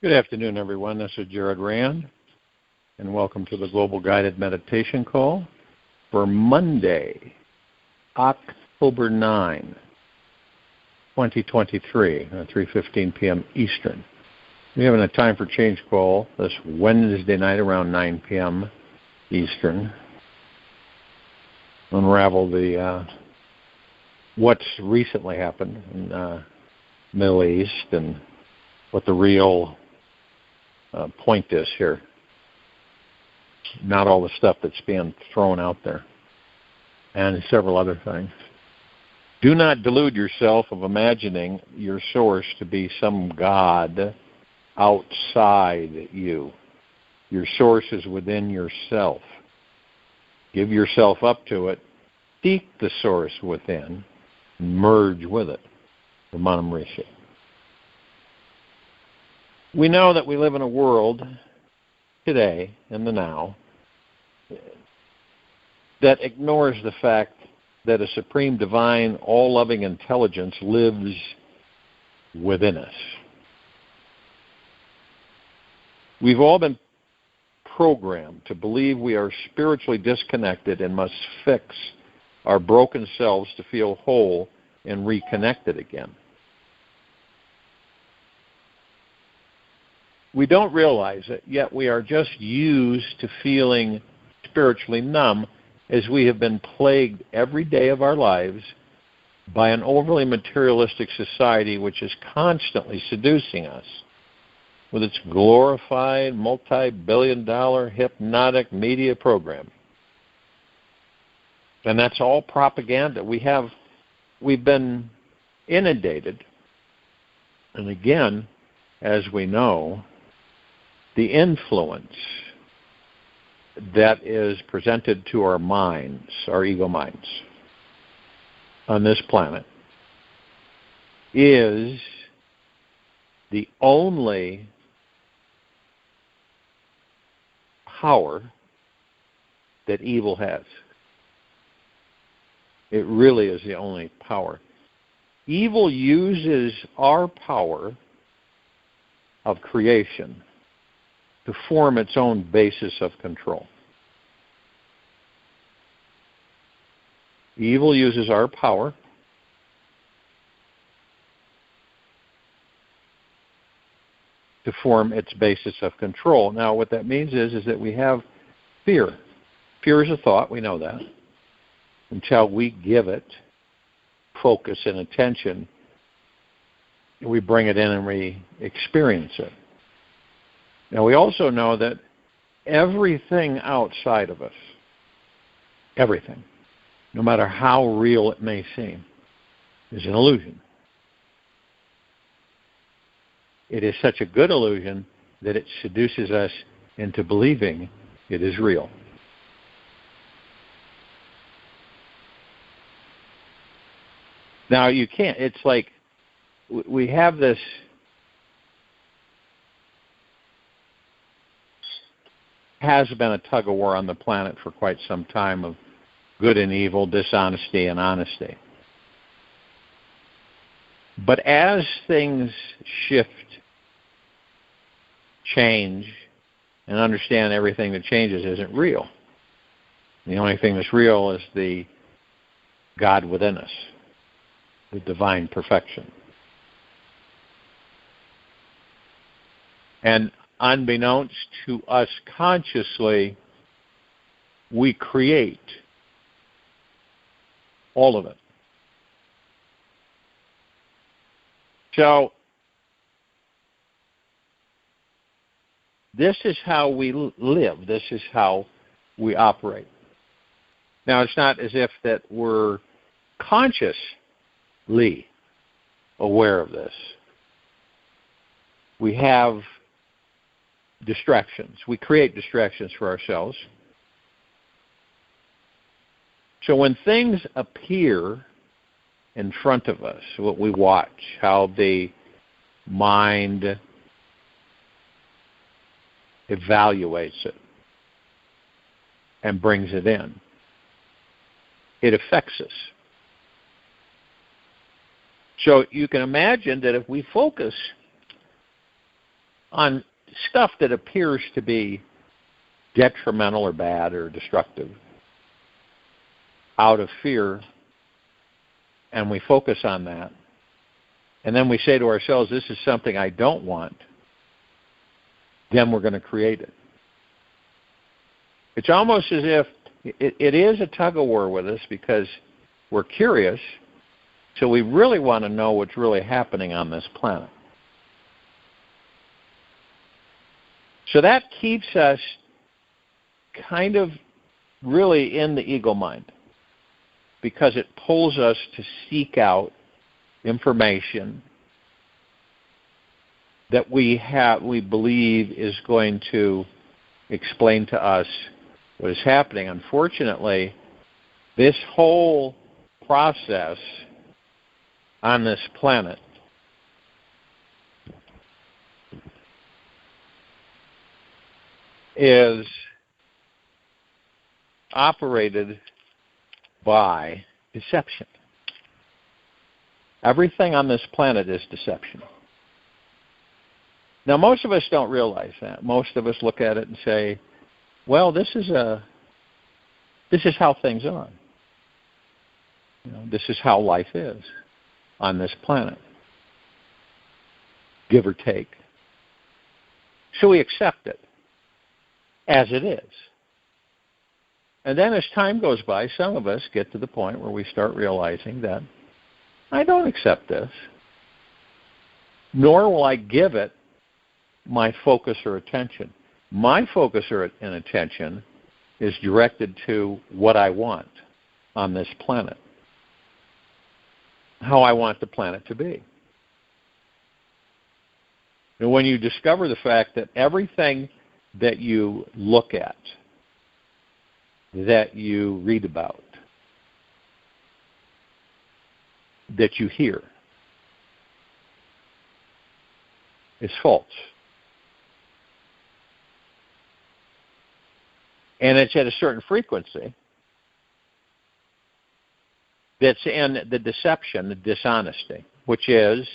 Good afternoon, everyone. This is Jared Rand, and welcome to the Global Guided Meditation Call for Monday, October 9, 2023, 3:15 p.m. Eastern. We're having a time for change call this Wednesday night around 9 p.m. Eastern. Unravel the what's recently happened in the Middle East and what the real point is here. Not all the stuff that's being thrown out there. And several other things. Do not delude yourself of imagining your source to be some God outside you. Your source is within yourself. Give yourself up to it. Seek the source within. Merge with it. Ramanam Rishi. We know that we live in a world today, in the now, that ignores the fact that a supreme, divine, all-loving intelligence lives within us. We've all been programmed to believe we are spiritually disconnected and must fix our broken selves to feel whole and reconnected again. We don't realize it, yet we are just used to feeling spiritually numb as we have been plagued every day of our lives by an overly materialistic society which is constantly seducing us with its glorified, multi-billion-dollar hypnotic media program. And that's all propaganda. We've been inundated, and again, as we know, the influence that is presented to our minds, our ego minds, on this planet is the only power that evil has. It really is the only power. Evil uses our power of creation to form its own basis of control. Evil uses our power to form its basis of control. Now, what that means is that we have fear. Fear is a thought, we know that. Until we give it focus and attention, we bring it in and we experience it. Now, we also know that everything outside of us, everything, no matter how real it may seem, is an illusion. It is such a good illusion that it seduces us into believing it is real. Now, you can't, it's like we have this has been a tug-of-war on the planet for quite some time of good and evil, dishonesty and honesty. But as things shift, change, and understand everything that changes isn't real. The only thing that's real is the God within us, the divine perfection. And unbeknownst to us consciously, we create all of it. So, this is how we live. This is how we operate. Now, it's not as if that we're consciously aware of this. We have distractions. We create distractions for ourselves. So when things appear in front of us, what we watch, how the mind evaluates it and brings it in, it affects us. So you can imagine that if we focus on stuff that appears to be detrimental or bad or destructive out of fear, and we focus on that, and then we say to ourselves, this is something I don't want, then we're going to create it. It's almost as if it is a tug-of-war with us because we're curious, so we really want to know what's really happening on this planet. So that keeps us kind of really in the ego mind because it pulls us to seek out information that we believe is going to explain to us what is happening. Unfortunately, this whole process on this planet is operated by deception. Everything on this planet is deception. Now, most of us don't realize that. Most of us look at it and say, well, this is how things are. This is how life is on this planet, give or take. So we accept it as it is. And then as time goes by, some of us get to the point where we start realizing that I don't accept this, nor will I give it my focus or attention. My focus and attention is directed to what I want on this planet, how I want the planet to be. And when you discover the fact that everything that you look at, that you read about, that you hear, is false. And it's at a certain frequency that's in the deception, the dishonesty, which is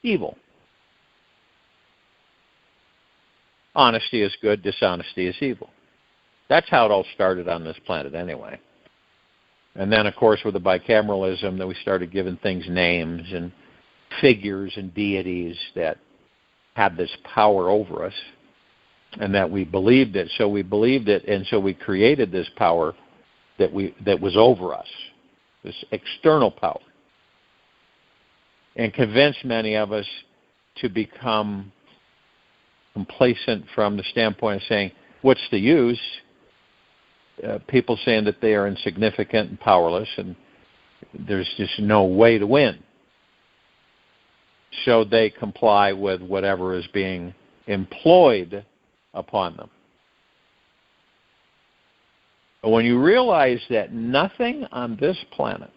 evil. Honesty is good, dishonesty is evil. That's how it all started on this planet anyway. And then, of course, with the bicameralism, that we started giving things names and figures and deities that had this power over us, and that we believed it. So we believed it, and so we created this power that was over us, this external power, and convinced many of us to become complacent from the standpoint of saying, what's the use? People saying that they are insignificant and powerless, and there's just no way to win. So they comply with whatever is being employed upon them. But when you realize that nothing on this planet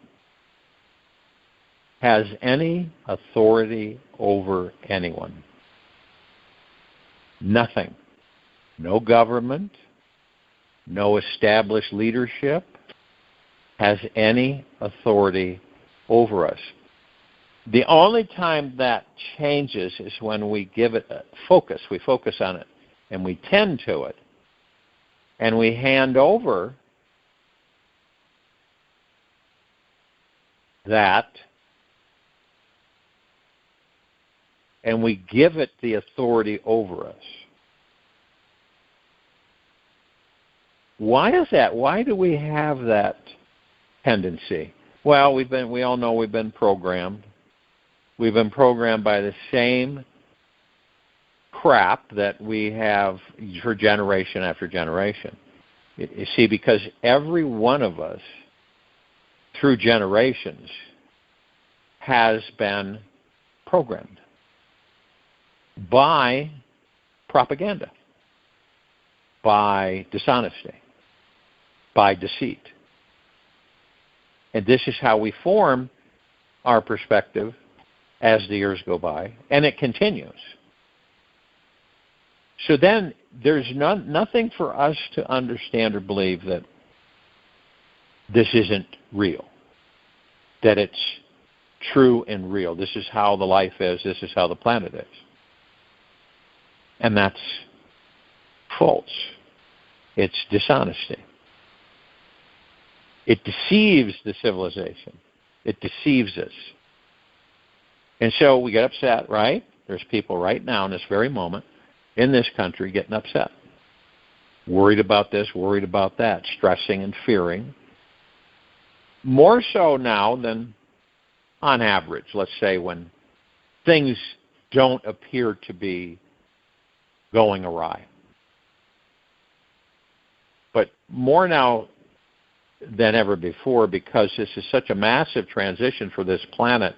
has any authority over anyone, nothing, no government, no established leadership has any authority over us. The only time that changes is when we give it a focus. We focus on it and we tend to it. And we hand over that and we give it the authority over us. Why is that? Why do we have that tendency? Well, we all know we've been programmed. We've been programmed by the same crap that we have for generation after generation. You see, because every one of us, through generations, has been programmed by propaganda, by dishonesty, by deceit. And this is how we form our perspective as the years go by, and it continues. So then there's nothing for us to understand or believe that this isn't real, that it's true and real. This is how the life is. This is how the planet is. And that's false. It's dishonesty. It deceives the civilization. It deceives us. And so we get upset, right? There's people right now in this very moment in this country getting upset. Worried about this, worried about that, stressing and fearing. More so now than on average, let's say, when things don't appear to be going awry. But more now than ever before, because this is such a massive transition for this planet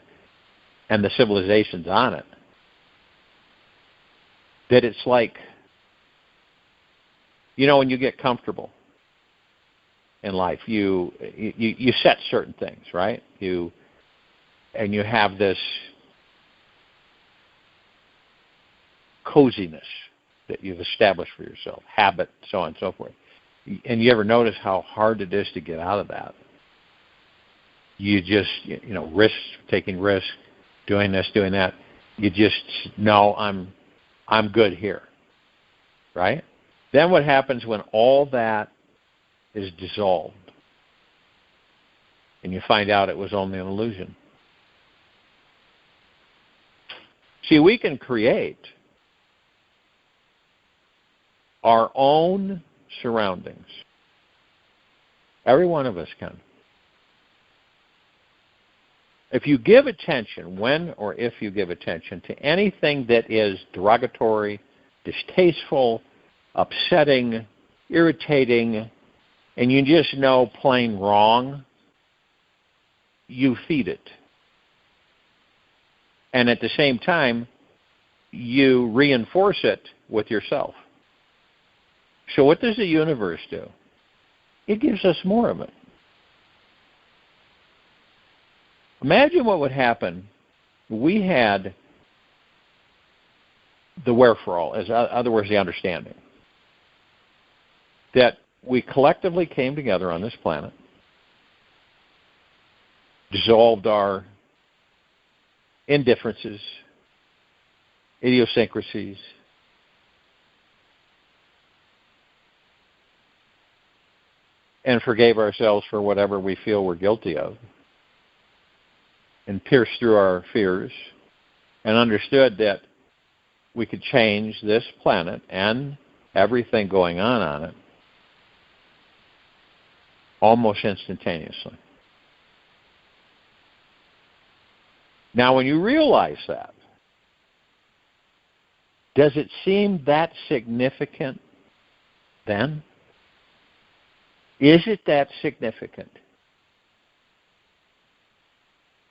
and the civilizations on it, that it's like, you know, when you get comfortable in life, you set certain things, right? And you have this coziness that you've established for yourself, habit, so on and so forth. And you ever notice how hard it is to get out of that? You just, taking risks, doing this, doing that. You just know I'm good here, right? Then what happens when all that is dissolved and you find out it was only an illusion? See, we can create our own surroundings. Every one of us can. If you give attention, when or if you give attention to anything that is derogatory, distasteful, upsetting, irritating, and you just know plain wrong, you feed it. And at the same time, you reinforce it with yourself. So what does the universe do? It gives us more of it. Imagine what would happen if we had the wherefore, in other words, the understanding, that we collectively came together on this planet, dissolved our indifferences, idiosyncrasies, and forgave ourselves for whatever we feel we're guilty of, and pierced through our fears, and understood that we could change this planet and everything going on it almost instantaneously. Now, when you realize that, does it seem that significant then? Is it that significant?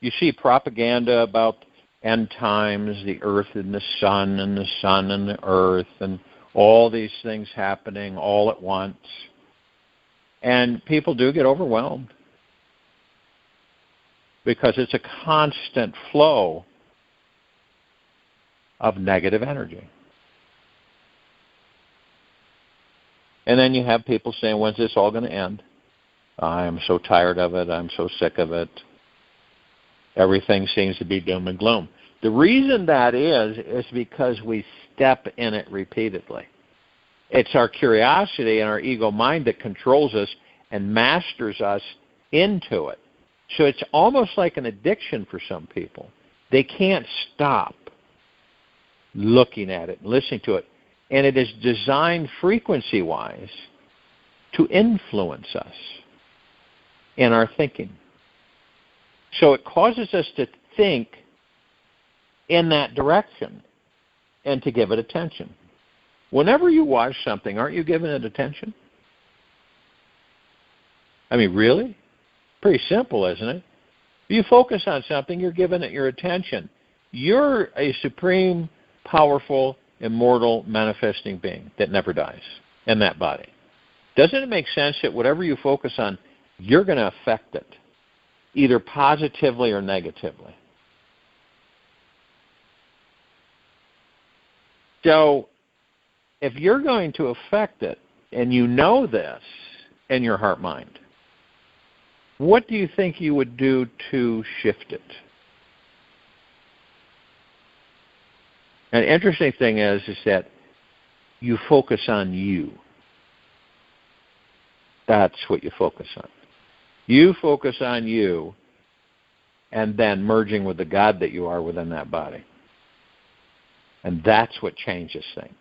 You see propaganda about end times, the earth and the sun and the earth, and all these things happening all at once. And people do get overwhelmed because it's a constant flow of negative energy. And then you have people saying, when's this all going to end? I'm so tired of it. I'm so sick of it. Everything seems to be doom and gloom. The reason that is because we step in it repeatedly. It's our curiosity and our ego mind that controls us and masters us into it. So it's almost like an addiction for some people. They can't stop looking at it, listening to it. And it is designed frequency-wise to influence us in our thinking. So it causes us to think in that direction and to give it attention. Whenever you watch something, aren't you giving it attention? I mean, really? Pretty simple, isn't it? If you focus on something, you're giving it your attention. You're a supreme, powerful, immortal, manifesting being that never dies in that body. Doesn't it make sense that whatever you focus on, you're going to affect it, either positively or negatively? So if you're going to affect it, and you know this in your heart-mind, what do you think you would do to shift it? An interesting thing is that you focus on you. That's what you focus on. You focus on you and then merging with the God that you are within that body. And that's what changes things.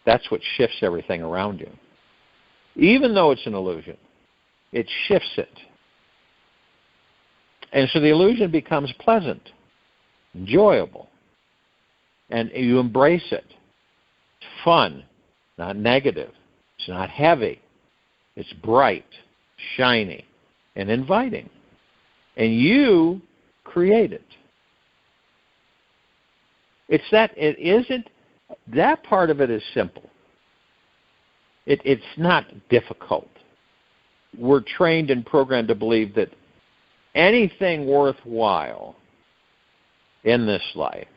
That's what shifts everything around you. Even though it's an illusion, it shifts it. And so the illusion becomes pleasant, enjoyable, and you embrace it. It's fun, not negative. It's not heavy. It's bright, shiny, and inviting. And you create it. That part of it is simple. It's not difficult. We're trained and programmed to believe that anything worthwhile in this life,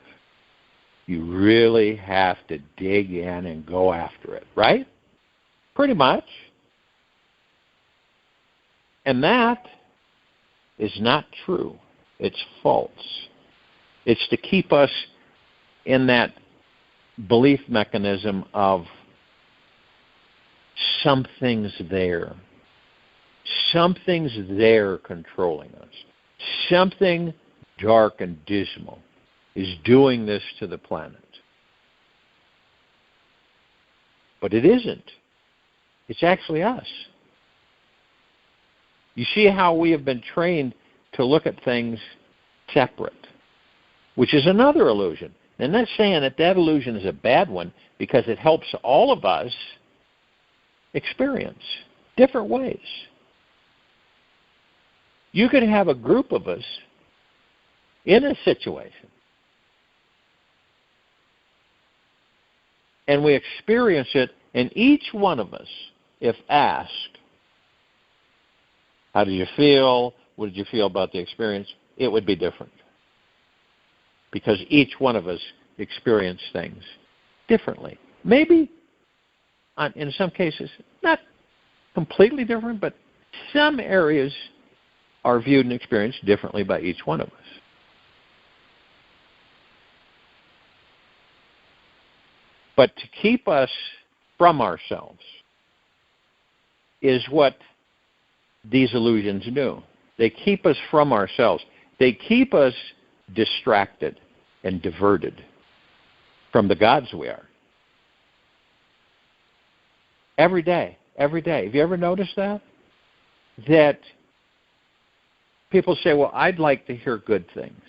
you really have to dig in and go after it, right? Pretty much. And that is not true. It's false. It's to keep us in that belief mechanism of something's there. Something's there controlling us. Something dark and dismal is doing this to the planet. But it isn't. It's actually us. You see how we have been trained to look at things separate, which is another illusion. And not saying that illusion is a bad one, because it helps all of us experience different ways. You could have a group of us in a situation, and we experience it, and each one of us, if asked, how did you feel? What did you feel about the experience? It would be different. Because each one of us experience things differently. Maybe, in some cases, not completely different, but some areas are viewed and experienced differently by each one of us. But to keep us from ourselves is what these illusions do. They keep us from ourselves. They keep us distracted and diverted from the gods we are. Every day, every day. Have you ever noticed that? That people say, well, I'd like to hear good things.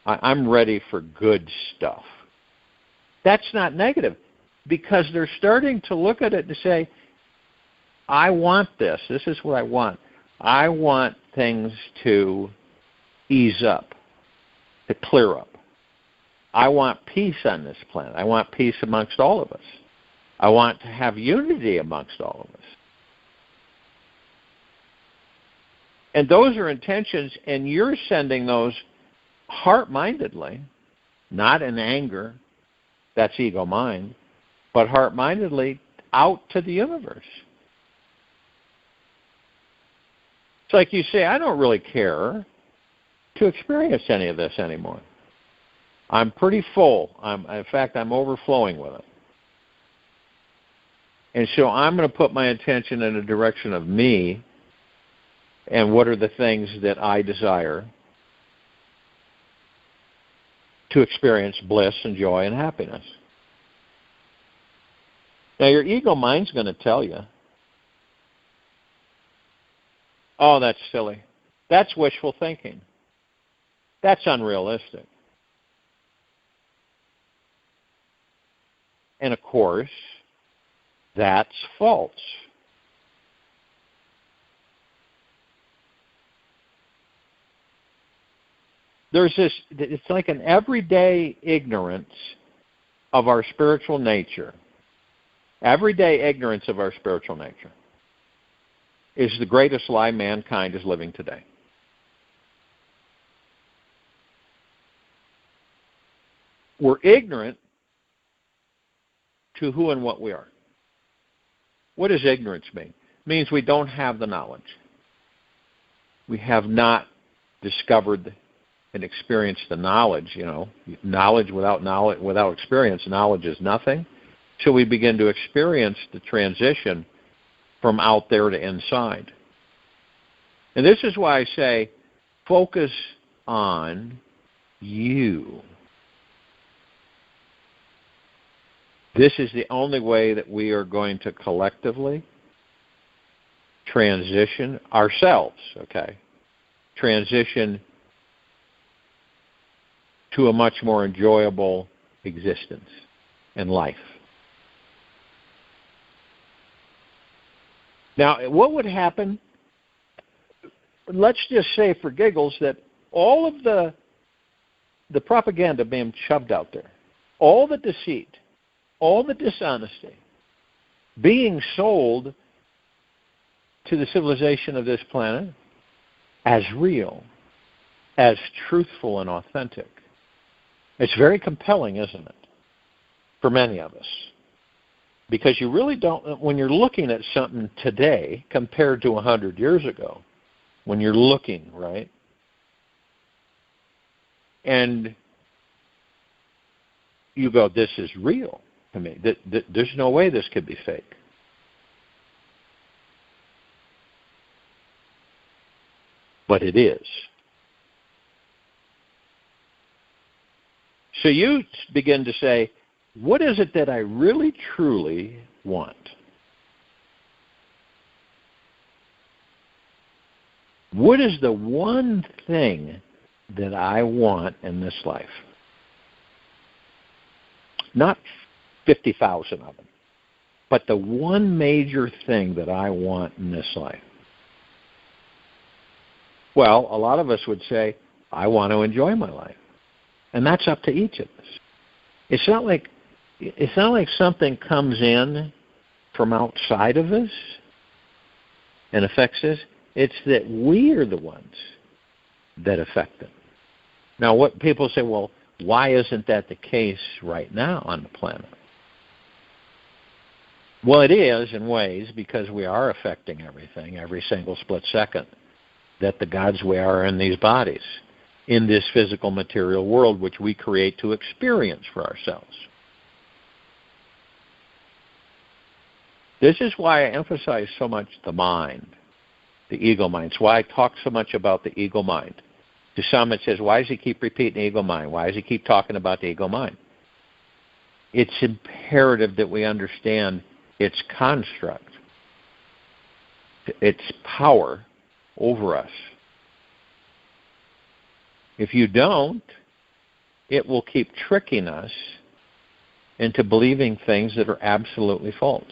I'm ready for good stuff. That's not negative, because they're starting to look at it and say, I want this. This is what I want. I want things to ease up, to clear up. I want peace on this planet. I want peace amongst all of us. I want to have unity amongst all of us. And those are intentions, and you're sending those heart-mindedly, not in anger, that's ego mind, but heart-mindedly out to the universe. It's like you say, I don't really care to experience any of this anymore. I'm pretty full. In fact, I'm overflowing with it. And so I'm going to put my attention in the direction of me and what are the things that I desire to experience bliss and joy and happiness. Now, your ego mind's going to tell you, oh, that's silly. That's wishful thinking. That's unrealistic. And, of course, that's false. There's this, it's like an everyday ignorance of our spiritual nature. Everyday ignorance of our spiritual nature is the greatest lie mankind is living today. We're ignorant to who and what we are. What does ignorance mean? It means we don't have the knowledge. We have not discovered and experienced the knowledge. Knowledge without experience, knowledge is nothing. So we begin to experience the transition from out there to inside. And this is why I say, focus on you. This is the only way that we are going to collectively transition ourselves, okay? Transition to a much more enjoyable existence and life. Now, what would happen? Let's just say for giggles that all of the propaganda being shoved out there, all the deceit, all the dishonesty being sold to the civilization of this planet as real, as truthful and authentic. It's very compelling, isn't it, for many of us? Because you really don't, when you're looking at something today compared to 100 years ago, when you're looking, right? And you go, this is real to me. There's no way this could be fake. But it is. So you begin to say, what is it that I really, truly want? What is the one thing that I want in this life? Not 50,000 of them, but the one major thing that I want in this life. Well, a lot of us would say, I want to enjoy my life. And that's up to each of us. It's not like something comes in from outside of us and affects us. It's that we are the ones that affect it. Now, what people say, well, why isn't that the case right now on the planet? Well, it is in ways because we are affecting everything, every single split second, that the gods we are in these bodies, in this physical material world, which we create to experience for ourselves. This is why I emphasize so much the mind, the ego mind. It's why I talk so much about the ego mind. To some it says, why does he keep repeating the ego mind? Why does he keep talking about the ego mind? It's imperative that we understand its construct, its power over us. If you don't, it will keep tricking us into believing things that are absolutely false.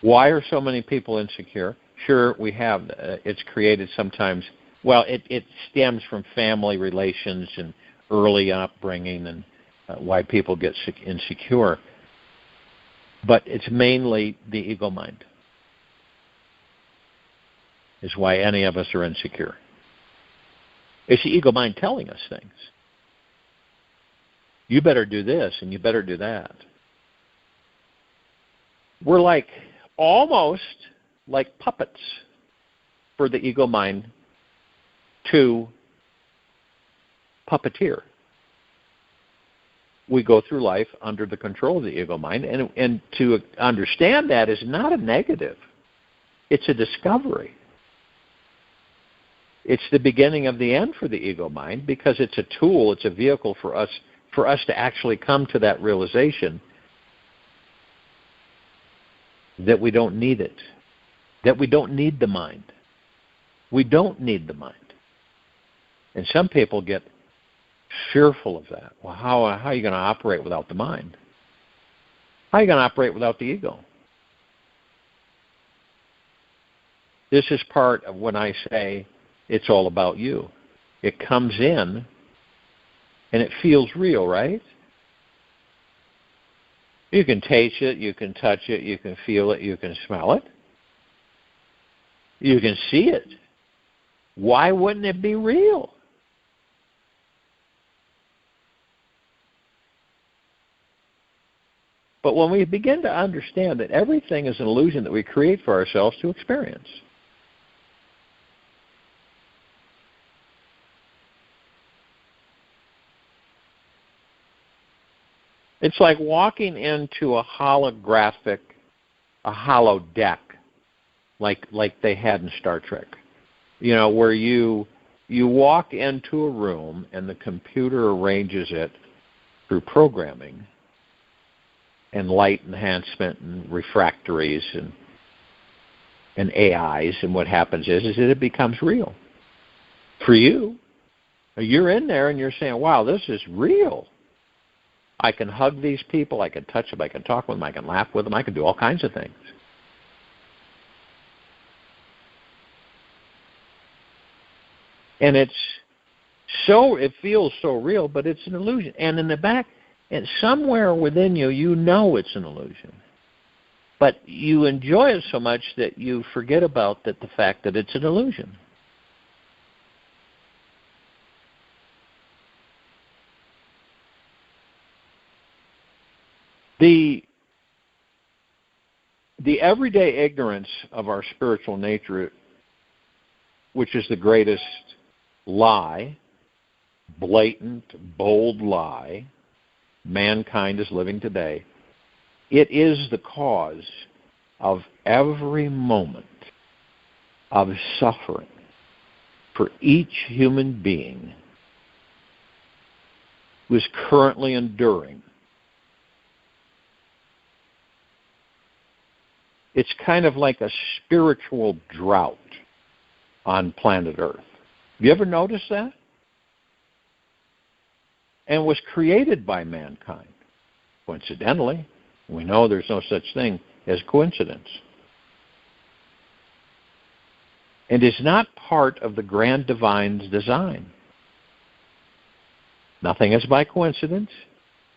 Why are so many people insecure? Sure, we have. It's created sometimes. Well, it stems from family relations and early upbringing and why people get insecure. But it's mainly the ego mind is why any of us are insecure. It's the ego mind telling us things. You better do this and you better do that. We're like almost like puppets for the ego mind to puppeteer. We go through life under the control of the ego mind, and to understand that is not a negative. It's a discovery. It's the beginning of the end for the ego mind because it's a tool, it's a vehicle for us to actually come to that realization that we don't need it, that we don't need the mind. We don't need the mind. And some people get fearful of that. Well, how are you going to operate without the mind? How are you going to operate without the ego? This is part of when I say it's all about you. It comes in and it feels real, right? You can taste it, you can touch it, you can feel it, you can smell it. You can see it. Why wouldn't it be real? But when we begin to understand that everything is an illusion that we create for ourselves to experience, It's like walking into a holodeck, like they had in Star Trek. Where you walk into a room and the computer arranges it through programming and light enhancement and refractories and AIs, and what happens is that it becomes real. For you, you're in there and you're saying, wow, this is real. I can hug these people, I can touch them, I can talk with them, I can laugh with them, I can do all kinds of things. And it feels so real, but it's an illusion. And in the back, and somewhere within you, you know it's an illusion. But you enjoy it so much that you forget about the fact that it's an illusion. The everyday ignorance of our spiritual nature, which is the greatest lie, blatant, bold lie mankind is living today, it is the cause of every moment of suffering for each human being who is currently enduring. It's kind of like a spiritual drought on planet Earth. Have you ever noticed that? And was created by mankind. Coincidentally, we know there's no such thing as coincidence. And is not part of the grand divine's design. Nothing is by coincidence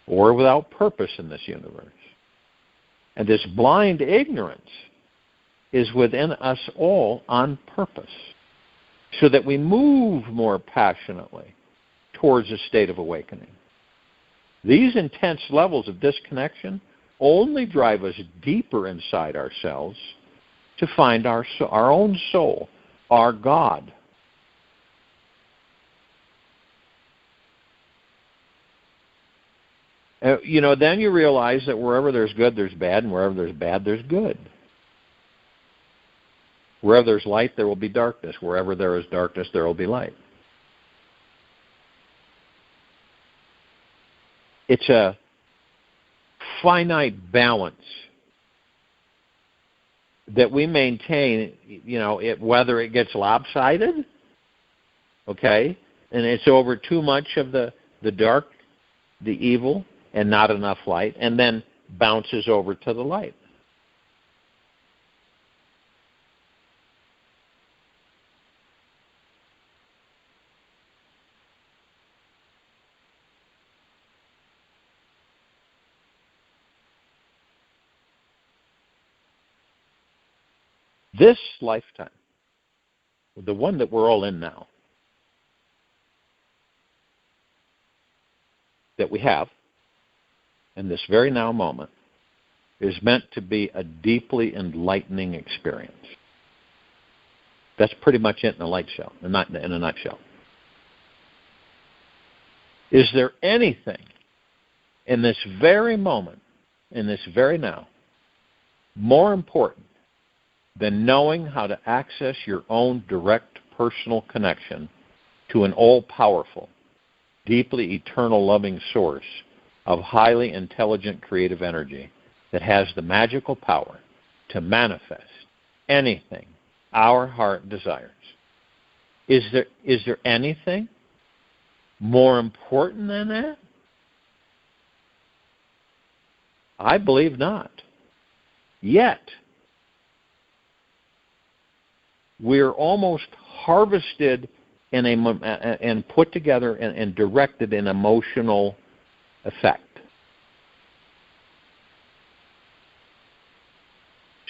or without purpose in this universe. And this blind ignorance is within us all on purpose, so that we move more passionately towards a state of awakening. These intense levels of disconnection only drive us deeper inside ourselves to find our own soul, our God. Then you realize that wherever there's good, there's bad, and wherever there's bad, there's good. Wherever there's light, there will be darkness. Wherever there is darkness, there will be light. It's a finite balance that we maintain, whether it gets lopsided, okay, and it's over too much of the dark, the evil, and not enough light, and then bounces over to the light. This lifetime, the one that we're all in now, that we have in this very now moment, is meant to be a deeply enlightening experience. That's pretty much it in a nutshell. Is there anything in this very moment, in this very now, more important than knowing how to access your own direct personal connection to an all-powerful, deeply eternal loving source of highly intelligent creative energy that has the magical power to manifest anything our heart desires? Is there anything more important than that? I believe not. Yet, we're almost harvested and put together and directed in emotional effect.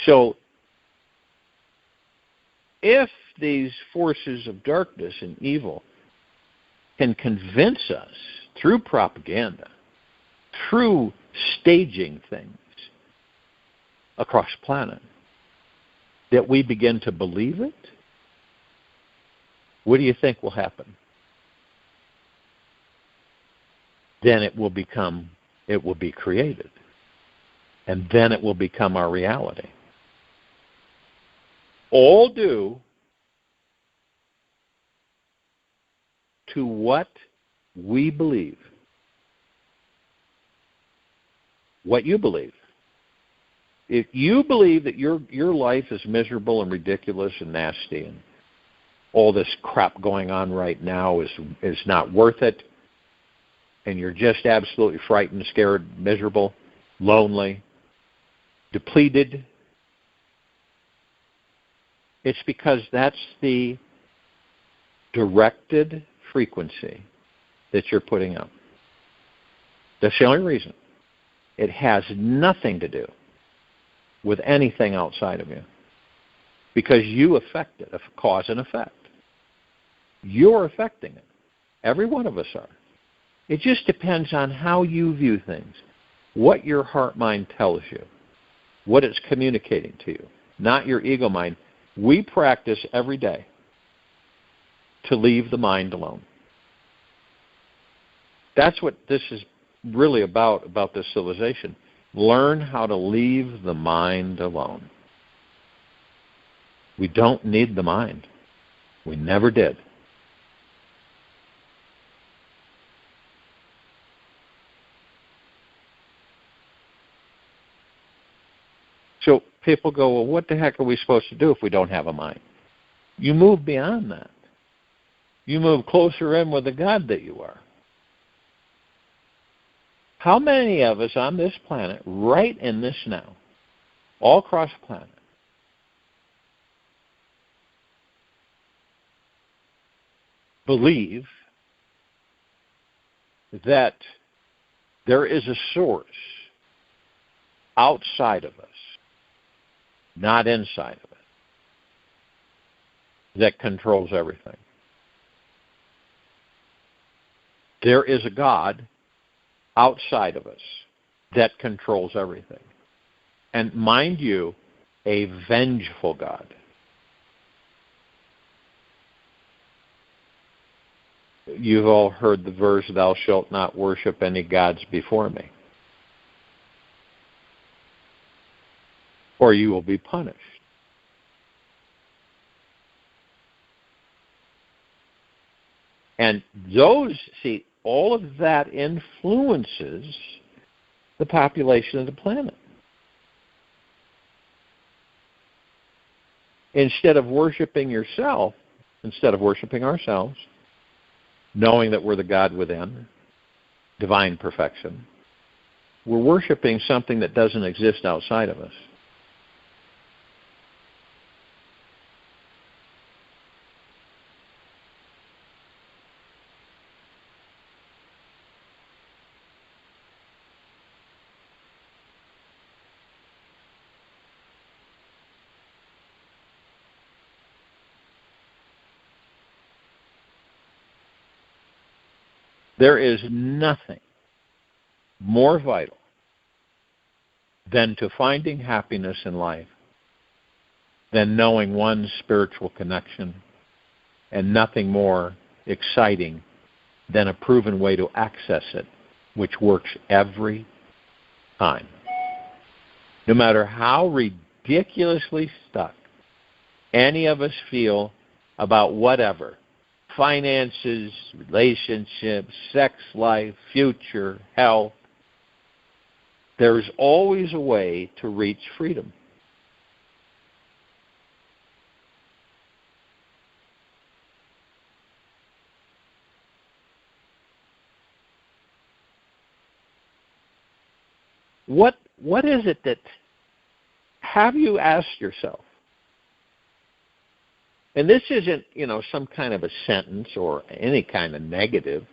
So, if these forces of darkness and evil can convince us through propaganda, through staging things across the planet, that we begin to believe it, what do you think will happen? Then it will become it will be created. And then it will become our reality. All due to what we believe. What you believe. If you believe that your life is miserable and ridiculous and nasty and all this crap going on right now is not worth it, and you're just absolutely frightened, scared, miserable, lonely, depleted, it's because that's the directed frequency that you're putting out. That's the only reason. It has nothing to do with anything outside of you, because you affect it, cause and effect. You're affecting it. Every one of us are. It just depends on how you view things, what your heart mind tells you, what it's communicating to you, not your ego mind. We practice every day to leave the mind alone. That's what this is really about this civilization. Learn how to leave the mind alone. We don't need the mind. We never did. So people go, well, what the heck are we supposed to do if we don't have a mind? You move beyond that. You move closer in with the God that you are. How many of us on this planet, right in this now, all across the planet, believe that there is a source outside of us, not inside of us, that controls everything? There is a God outside of us that controls everything. And mind you, a vengeful God. You've all heard the verse, "Thou shalt not worship any gods before me, or you will be punished." And all of that influences the population of the planet. Instead of worshiping yourself, instead of worshiping ourselves, knowing that we're the God within, divine perfection, we're worshiping something that doesn't exist outside of us. There is nothing more vital than to finding happiness in life, than knowing one's spiritual connection, and nothing more exciting than a proven way to access it, which works every time. No matter how ridiculously stuck any of us feel about whatever, finances, relationships, sex life, future, health, there's always a way to reach freedom. What is it that, have you asked yourself? And this isn't, some kind of a sentence or any kind of negative.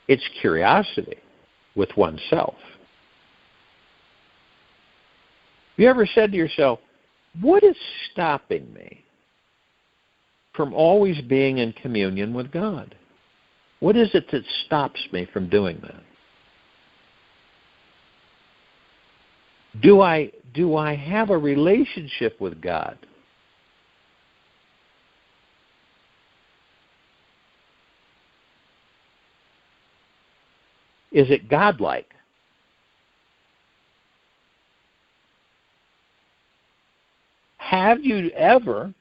It's curiosity with oneself. Have you ever said to yourself, what is stopping me from always being in communion with God? What is it that stops me from doing that? Do I have a relationship with God? Is it godlike? have you ever,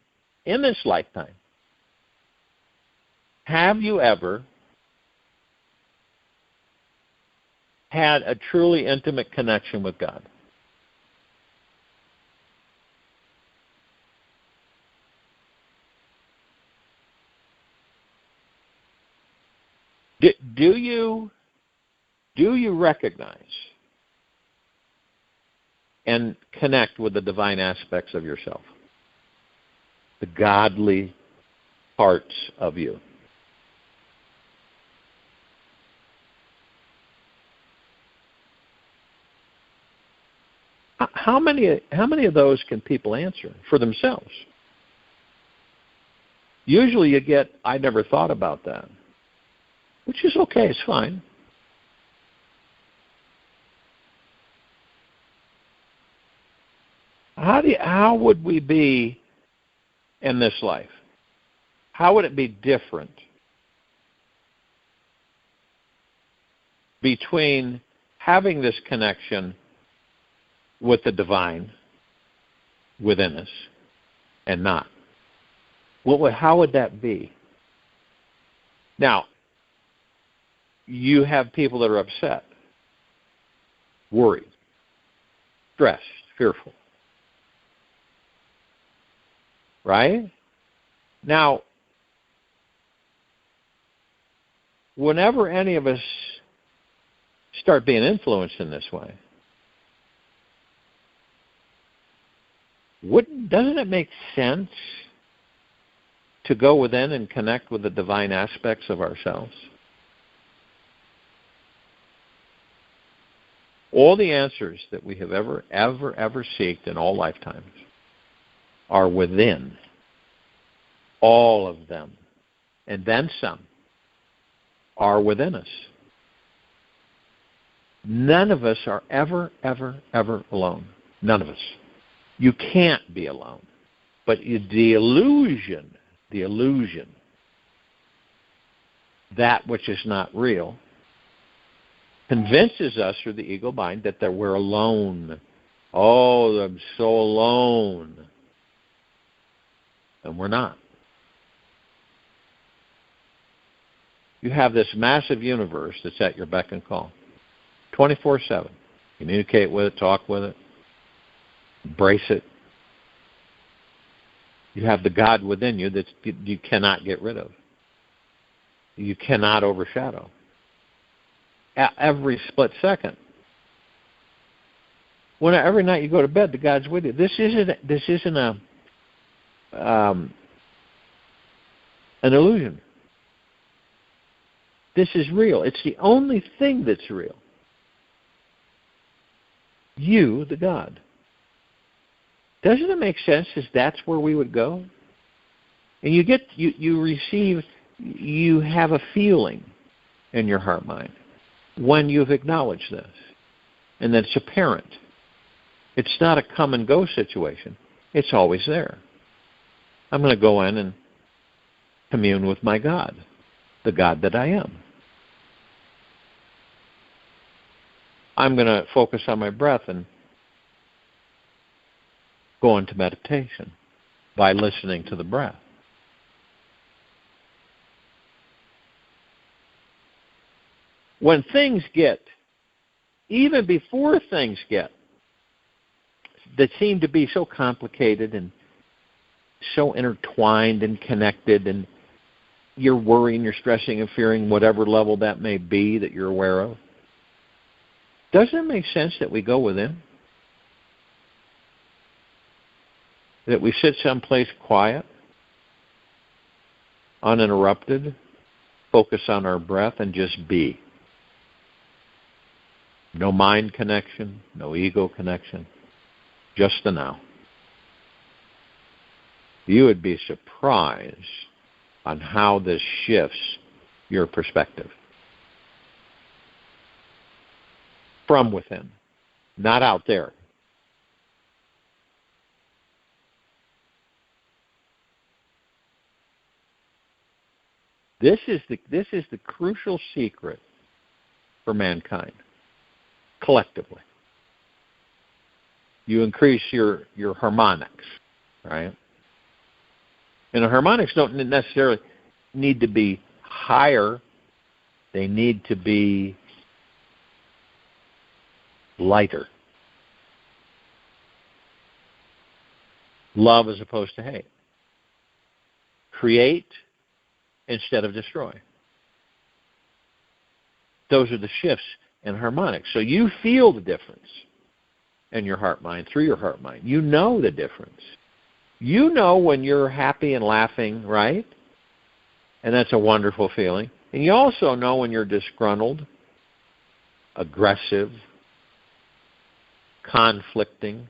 in this lifetime, have you ever had a truly intimate connection with God? Do you recognize and connect with the divine aspects of yourself, the godly parts of you? How many of those can people answer for themselves? Usually you get, I never thought about that, which is okay, it's fine. How would we be in this life? How would it be different between having this connection with the divine within us and not? How would that be? Now, you have people that are upset, worried, stressed, fearful. Right? Now, whenever any of us start being influenced in this way, doesn't it make sense to go within and connect with the divine aspects of ourselves? All the answers that we have ever seeked in all lifetimes are within. All of them. And then some are within us. None of us are ever alone. None of us. You can't be alone. But the illusion, that which is not real, convinces us through the ego mind that we're alone. Oh, I'm so alone. And we're not. You have this massive universe that's at your beck and call, 24/7. Communicate with it, talk with it, embrace it. You have the God within you that you cannot get rid of. You cannot overshadow. At every split second. Every night you go to bed, the God's with you. This isn't an illusion. This is real. It's the only thing that's real. You, the God. Doesn't it make sense as that's where we would go? And you have a feeling in your heart mind when you've acknowledged this. And that it's apparent. It's not a come and go situation. It's always there. I'm going to go in and commune with my God, the God that I am. I'm going to focus on my breath and go into meditation by listening to the breath. When things get, even before things get, that seem to be so complicated and so intertwined and connected, and you're worrying, you're stressing and fearing, whatever level that may be that you're aware of, doesn't it make sense that we go within? That we sit someplace quiet, uninterrupted, focus on our breath, and just be. No mind connection, no ego connection, just the now. You would be surprised on how this shifts your perspective. From within, not out there. This is the crucial secret for mankind, collectively. You increase your harmonics, right? And the harmonics don't necessarily need to be higher. They need to be lighter. Love as opposed to hate. Create instead of destroy. Those are the shifts in harmonics. So you feel the difference in your heart-mind, through your heart-mind. You know the difference. You know when you're happy and laughing, right? And that's a wonderful feeling. And you also know when you're disgruntled, aggressive, conflicting,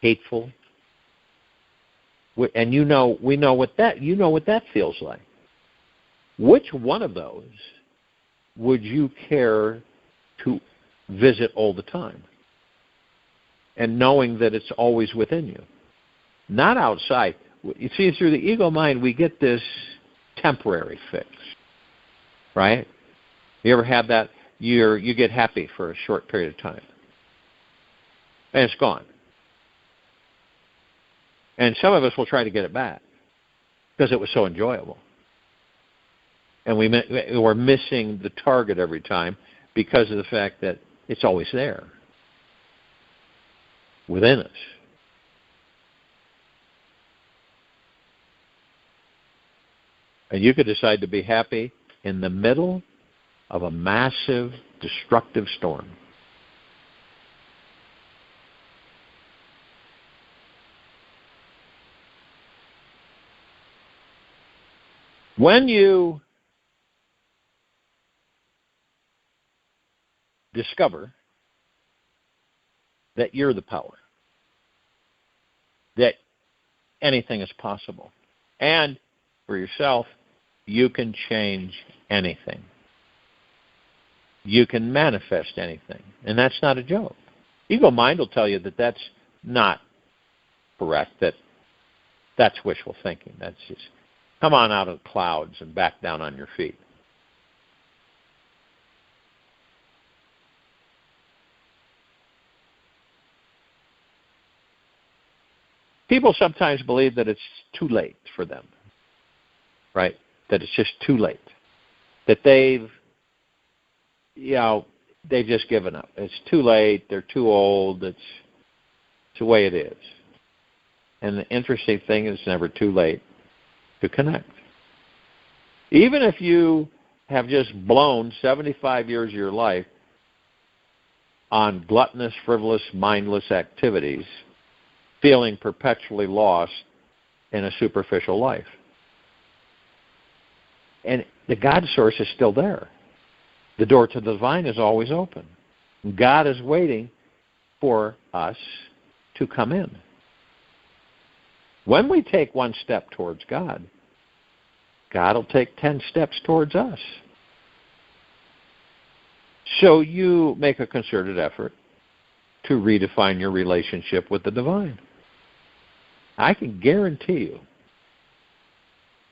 hateful. And we know what that feels like. Which one of those would you care to visit all the time? And knowing that it's always within you, not outside. You see, through the ego mind, we get this temporary fix, right? You ever have that? You get happy for a short period of time, and it's gone. And some of us will try to get it back because it was so enjoyable. And we're missing the target every time because of the fact that it's always there within us. And you could decide to be happy in the middle of a massive, destructive storm. When you discover that you're the power, that anything is possible, and for yourself, you can change anything. You can manifest anything. And that's not a joke. Ego mind will tell you that that's not correct, that's wishful thinking. That's just come on out of the clouds and back down on your feet. People sometimes believe that it's too late for them, right? That it's just too late. That they've just given up. It's too late. They're too old. It's the way it is. And the interesting thing is it's never too late to connect. Even if you have just blown 75 years of your life on gluttonous, frivolous, mindless activities, feeling perpetually lost in a superficial life. And the God source is still there. The door to the divine is always open. God is waiting for us to come in. When we take one step towards God, God will take 10 steps towards us. So you make a concerted effort to redefine your relationship with the divine. I can guarantee you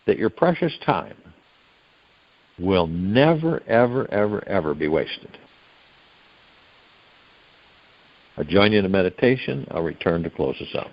that your precious time will never, ever, ever, ever be wasted. I'll join you in a meditation. I'll return to close us up.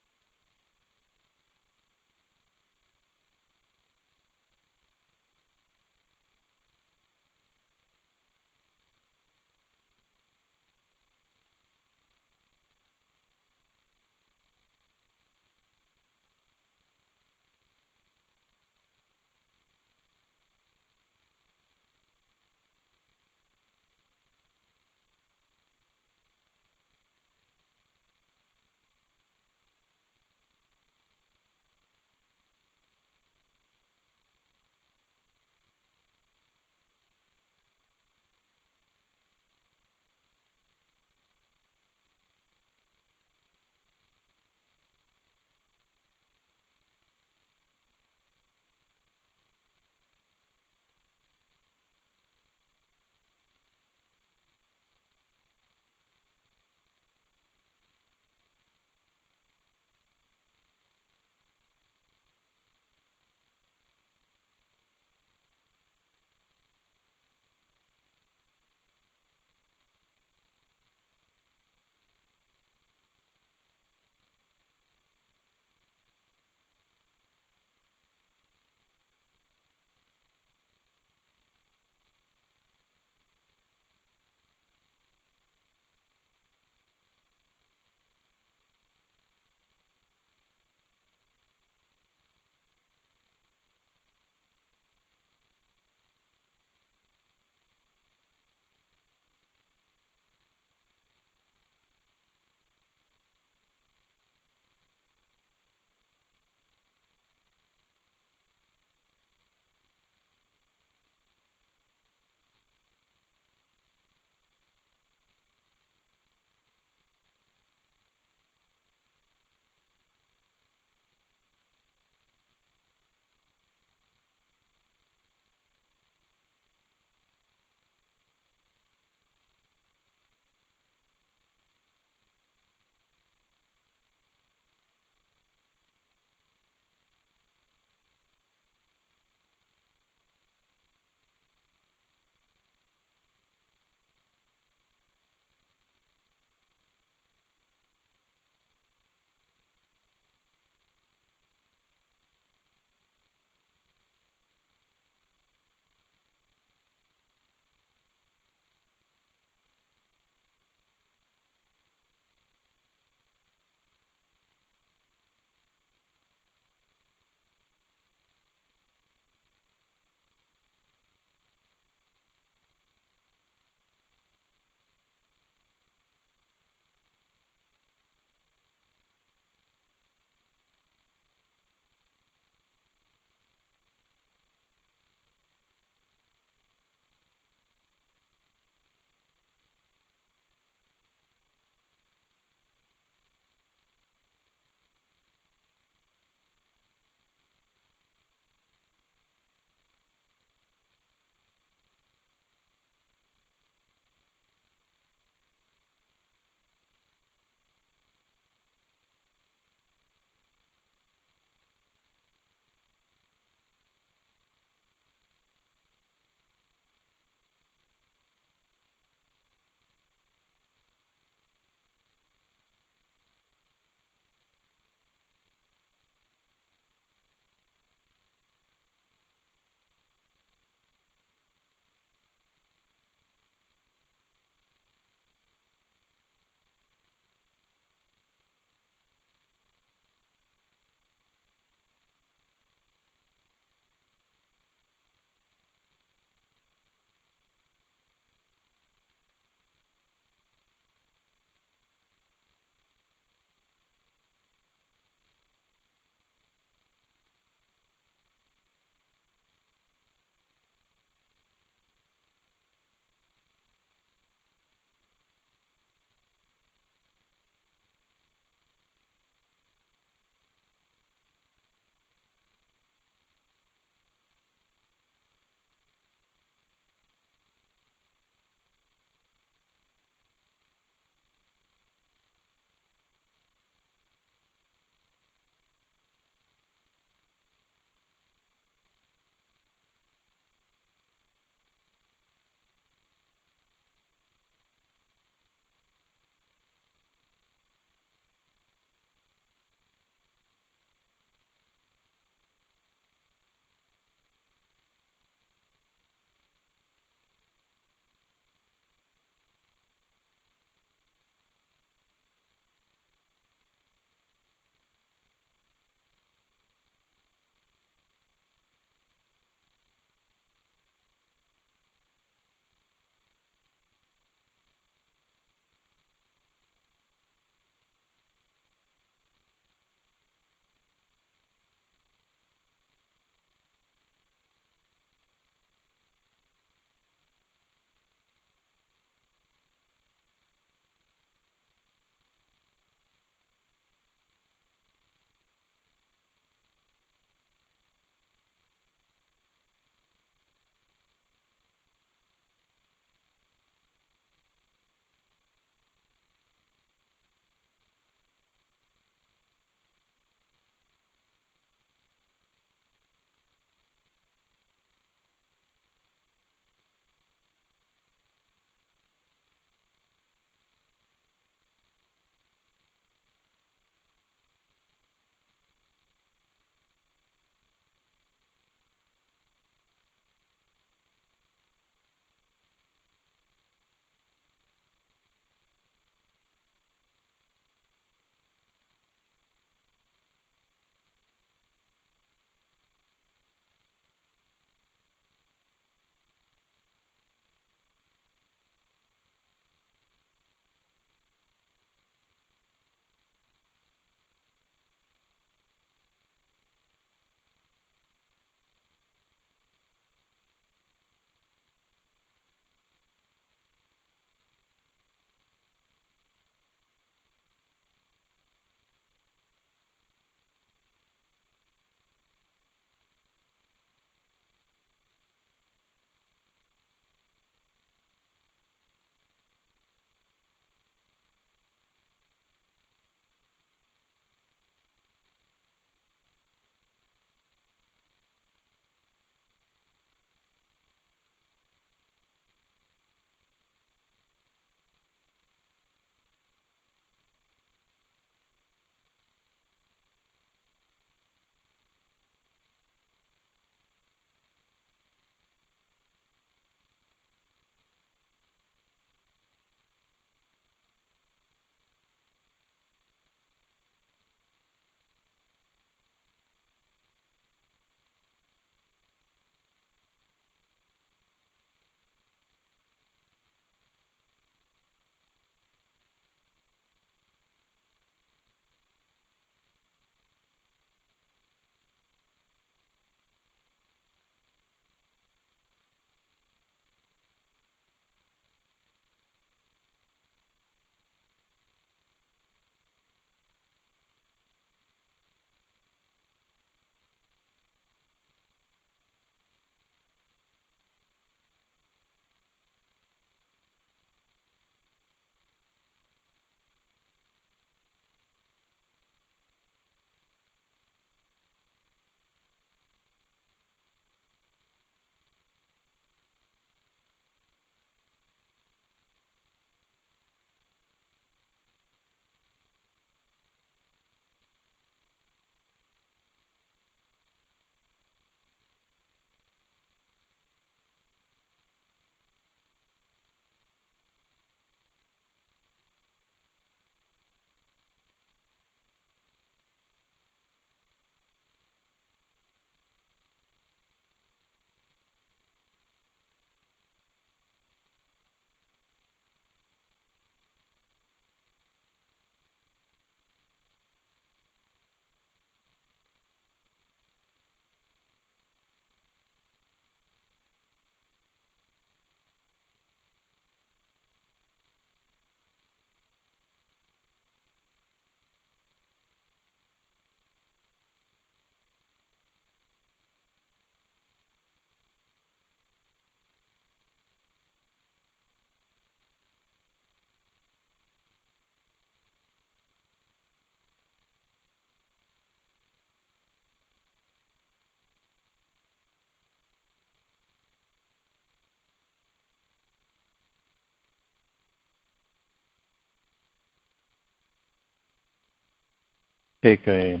Take a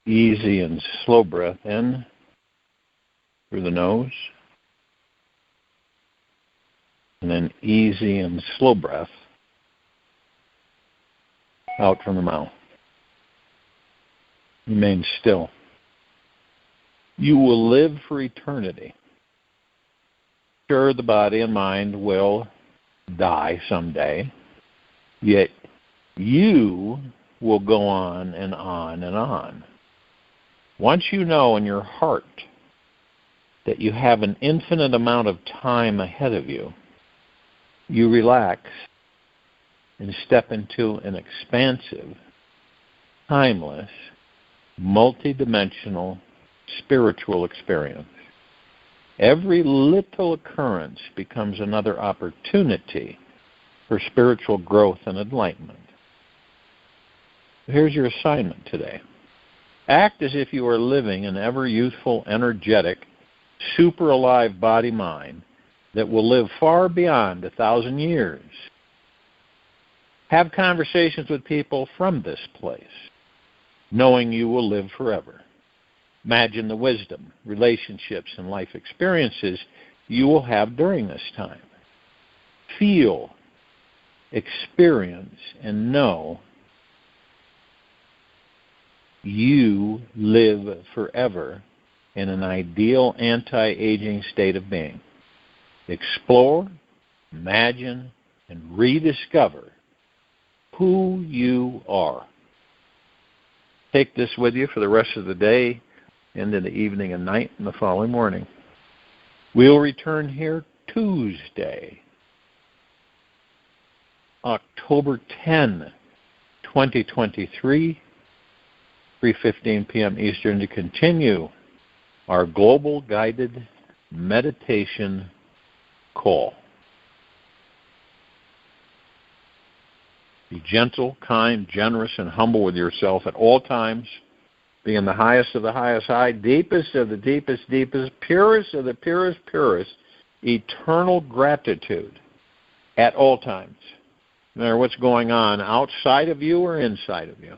easy and slow breath in through the nose, and then easy and slow breath out from the mouth. Remain still. You will live for eternity. Sure, the body and mind will die someday, yet you will go on and on and on. Once you know in your heart that you have an infinite amount of time ahead of you, you relax and step into an expansive, timeless, multidimensional spiritual experience. Every little occurrence becomes another opportunity for spiritual growth and enlightenment. Here's your assignment today. Act as if you are living an ever-youthful, energetic, super-alive body-mind that will live far beyond 1,000 years. Have conversations with people from this place, knowing you will live forever. Imagine the wisdom, relationships, and life experiences you will have during this time. Feel, experience, and know you live forever in an ideal anti-aging state of being. Explore, imagine, and rediscover who you are. Take this with you for the rest of the day, into the evening and night, and the following morning. We'll return here Tuesday, October 10, 2023, 3:15 p.m. Eastern, to continue our global guided meditation call. Be gentle, kind, generous, and humble with yourself at all times. Be in the highest of the highest high, deepest of the deepest deepest, purest of the purest purest, eternal gratitude at all times. No matter what's going on outside of you or inside of you.